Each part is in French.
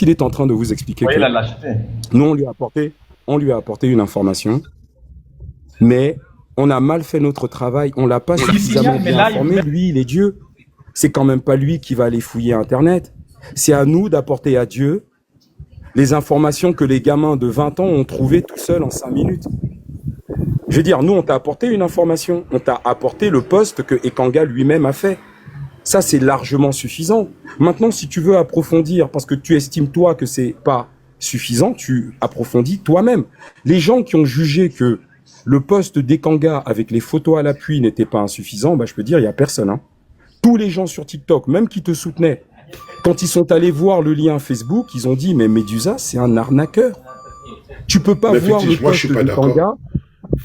il est en train de vous expliquer Oui, que la lâcheté. nous, on lui a apporté une information, mais on a mal fait notre travail, on l'a pas Il suffisamment signale, mais bien là, il informé. met... Lui, il est Dieu. C'est quand même pas lui qui va aller fouiller Internet. C'est à nous d'apporter à Dieu les informations que les gamins de 20 ans ont trouvées tout seuls en 5 minutes. Je veux dire, nous, on t'a apporté une information. On t'a apporté le poste que Ekanga lui-même a fait. Ça, c'est largement suffisant. Maintenant, si tu veux approfondir, parce que tu estimes, toi, que c'est pas suffisant, tu approfondis toi-même. Les gens qui ont jugé que le poste d'Ekanga avec les photos à l'appui n'était pas insuffisant, bah, je peux dire, il y a personne, hein. Tous les gens sur TikTok, même qui te soutenaient, quand ils sont allés voir le lien Facebook, ils ont dit, mais Medusa, c'est un arnaqueur. Tu peux pas Mais voir Fétiche, le moi je suis poste pas d'accord. d'Ekanga.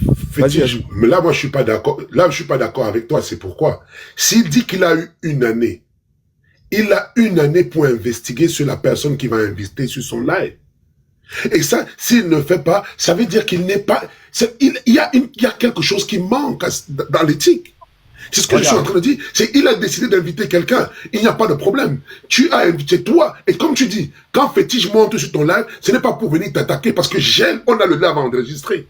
Vas-y, Fétiche, vas-y. mais là moi je suis pas d'accord. Là je suis pas d'accord avec toi, c'est pourquoi. S'il dit qu'il a eu une année, il a une année pour investiguer sur la personne qui va inviter sur son live. Et ça, s'il ne fait pas, ça veut dire qu'il n'est pas... Il y a quelque chose qui manque dans l'éthique. C'est ce que je suis en train de dire. C'est qu'il a décidé d'inviter quelqu'un. Il n'y a pas de problème. Tu as invité toi. Et comme tu dis, quand Fétiche monte sur ton live, ce n'est pas pour venir t'attaquer parce que on a le live enregistré.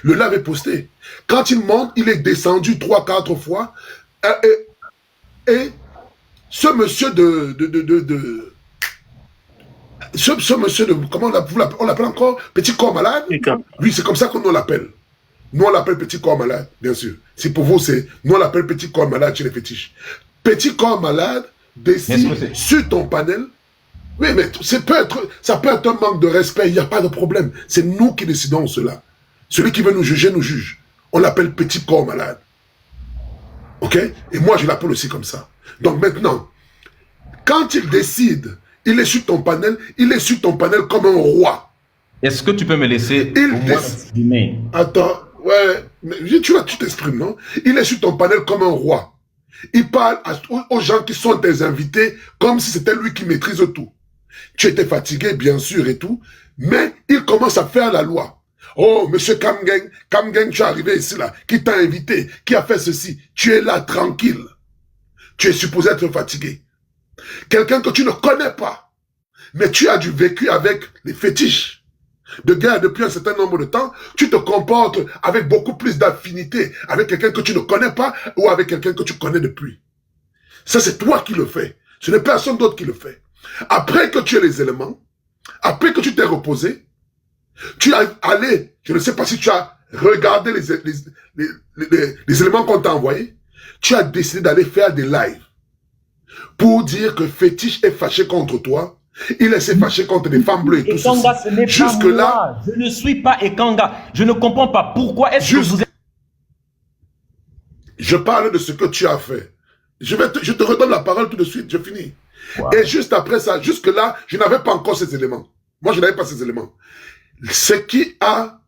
Le live est posté. Quand il monte, il est descendu 3-4 fois. Et ce monsieur ce monsieur de... Comment on l'appelle encore? Petit corps malade? Oui, c'est comme ça qu'on l'appelle. Nous, on l'appelle petit corps malade, bien sûr. Si pour vous, c'est... Nous, on l'appelle petit corps malade chez les fétiches. Petit corps malade décide sur ton panel. Oui, mais ça peut être un manque de respect. Il n'y a pas de problème. C'est nous qui décidons cela. Celui qui veut nous juger, nous juge. On l'appelle petit corps malade. OK? Et moi, je l'appelle aussi comme ça. Donc maintenant, quand il décide, il est sur ton panel, il est sur ton panel comme un roi. Est-ce que tu peux me laisser au moins m'exprimer? Attends, ouais, mais tu t'exprimes, non? Il est sur ton panel comme un roi. Il parle aux gens qui sont tes invités comme si c'était lui qui maîtrise tout. Tu étais fatigué, bien sûr, et tout, mais il commence à faire la loi. Oh, monsieur Kamgeng, tu es arrivé ici, là, qui t'a invité, qui a fait ceci. Tu es là, tranquille. Tu es supposé être fatigué. Quelqu'un que tu ne connais pas, mais tu as du vécu avec les fétiches de guerre depuis un certain nombre de temps, tu te comportes avec beaucoup plus d'affinité avec quelqu'un que tu ne connais pas ou avec quelqu'un que tu connais depuis. Ça, c'est toi qui le fais. Ce n'est personne d'autre qui le fait. Après que tu aies les éléments, après que tu t'es reposé, tu as allé, je ne sais pas si tu as regardé les éléments qu'on t'a envoyés, tu as décidé d'aller faire des lives pour dire que Fétiche est fâché contre toi. Il s'est fâché contre des femmes bleues et tout Ekanga, ceci. ce n'est pas moi. Je ne suis pas Ekanga. Je ne comprends pas pourquoi est-ce que vous êtes... Je parle de ce que tu as fait. Je te redonne la parole tout de suite, je finis. Wow. Et juste après ça, jusque là, je n'avais pas encore ces éléments. Moi, je n'avais pas ces éléments. Ce qui a